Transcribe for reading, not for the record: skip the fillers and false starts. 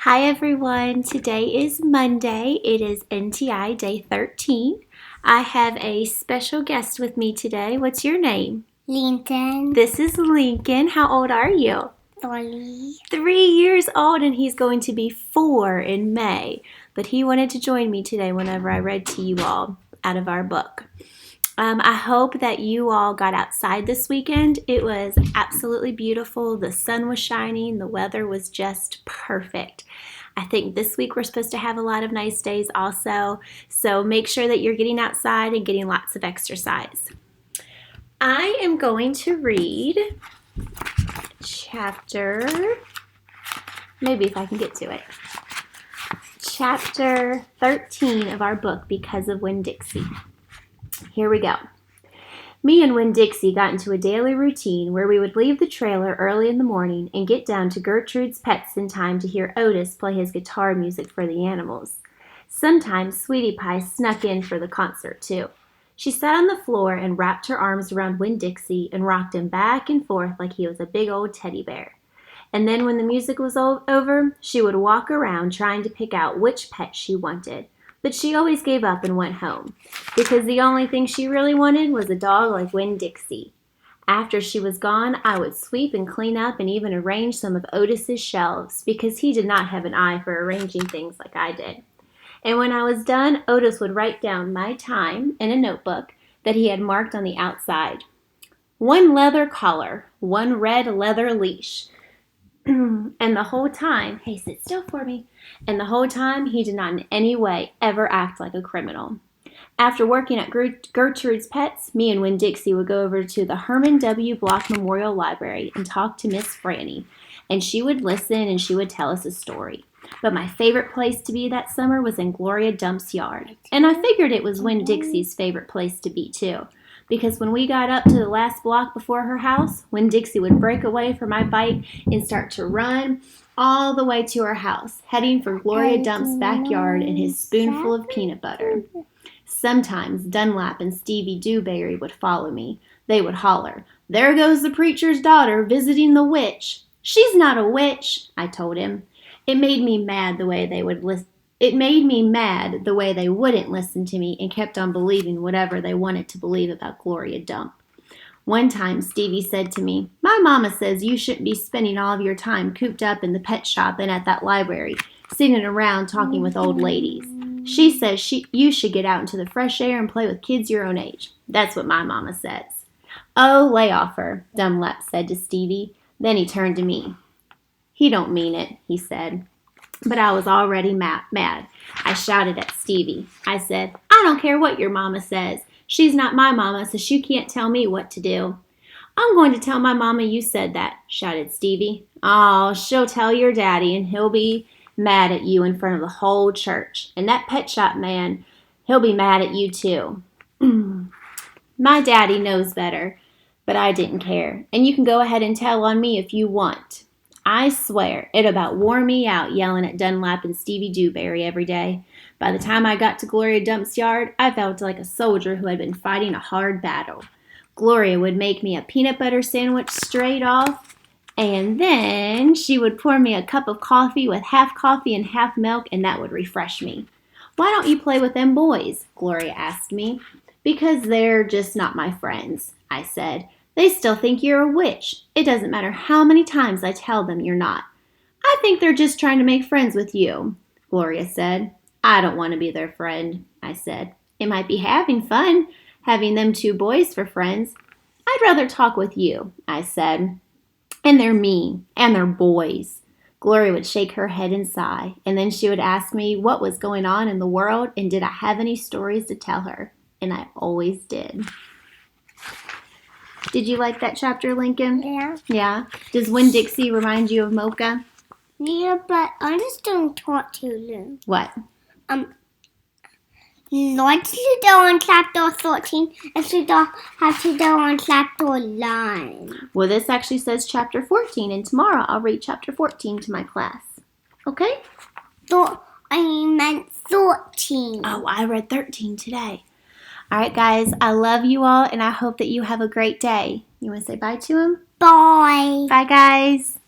Hi everyone, today is Monday. It is NTI Day 13. I have a special guest with me today. What's your name? Lincoln. This is Lincoln. How old are you? 3. 3 years old, and he's going to be 4 in May. But he wanted to join me today whenever I read to you all out of our book. I hope that you all got outside this weekend. It was absolutely beautiful. The sun was shining. The weather was just perfect. I think this week we're supposed to have a lot of nice days also. So make sure that you're getting outside and getting lots of exercise. I am going to read maybe if I can get to it, chapter 13 of our book, Because of Winn, Dixie. Here we go. Me and Winn Dixie got into a daily routine where we would leave the trailer early in the morning and get down to Gertrude's Pets in time to hear Otis play his guitar music for the animals. Sometimes Sweetie Pie snuck in for the concert too. She sat on the floor and wrapped her arms around Winn Dixie and rocked him back and forth like he was a big old teddy bear. And then when the music was over, she would walk around trying to pick out which pet she wanted. But she always gave up and went home, because the only thing she really wanted was a dog like Winn Dixie. After she was gone, I would sweep and clean up and even arrange some of Otis's shelves, because he did not have an eye for arranging things like I did. And when I was done, Otis would write down my time in a notebook that he had marked on the outside. 1 leather collar, 1 red leather leash. And the whole time, hey, sit still for me. And the whole time, he did not in any way ever act like a criminal. After working at Gertrude's Pets, me and Winn Dixie would go over to the Herman W. Block Memorial Library and talk to Miss Franny. And she would listen and she would tell us a story. But my favorite place to be that summer was in Gloria Dump's yard. And I figured it was Winn Dixie's favorite place to be too. Because when we got up to the last block before her house, Winn Dixie would break away from my bike and start to run all the way to her house, heading for Gloria Dump's backyard and his spoonful of peanut butter. Sometimes Dunlap and Stevie Dewberry would follow me. They would holler, "There goes the preacher's daughter visiting the witch." "She's not a witch," I told him. It made me mad the way they wouldn't listen to me and kept on believing whatever they wanted to believe about Gloria Dump. One time, Stevie said to me, "My mama says you shouldn't be spending all of your time cooped up in the pet shop and at that library, sitting around talking with old ladies. She says you should get out into the fresh air and play with kids your own age. That's what my mama says." "Oh, lay off her," Dunlap said to Stevie. Then he turned to me. "He don't mean it," he said. But I was already mad. I shouted at Stevie. I said, "I don't care what your mama says. She's not my mama, so she can't tell me what to do." "I'm going to tell my mama you said that," shouted Stevie. "Oh, she'll tell your daddy, and he'll be mad at you in front of the whole church. And that pet shop man, he'll be mad at you too." My daddy knows better, but I didn't care. And you can go ahead and tell on me if you want. I swear, it about wore me out yelling at Dunlap and Stevie Dewberry every day. By the time I got to Gloria Dump's yard, I felt like a soldier who had been fighting a hard battle. Gloria would make me a peanut butter sandwich straight off, and then she would pour me a cup of coffee with half coffee and half milk, and that would refresh me. "Why don't you play with them boys?" Gloria asked me. "Because they're just not my friends," I said. "They still think you're a witch. It doesn't matter how many times I tell them you're not." "I think they're just trying to make friends with you," Gloria said. "I don't want to be their friend," I said. "It might be having fun, having them 2 boys for friends." "I'd rather talk with you," I said. "And they're mean, and they're boys." Gloria would shake her head and sigh, and then she would ask me what was going on in the world and did I have any stories to tell her, and I always did. Did you like that chapter, Lincoln? Yeah. Yeah? Does Winn Dixie remind you of Mocha? Yeah, but I just don't talk to you. What? Not to go on chapter 14, and to have to go on chapter 9. Well, this actually says chapter 14, and tomorrow I'll read chapter 14 to my class. Okay? I meant 14. Oh, I read 13 today. All right, guys, I love you all, and I hope that you have a great day. You want to say bye to them? Bye. Bye, guys.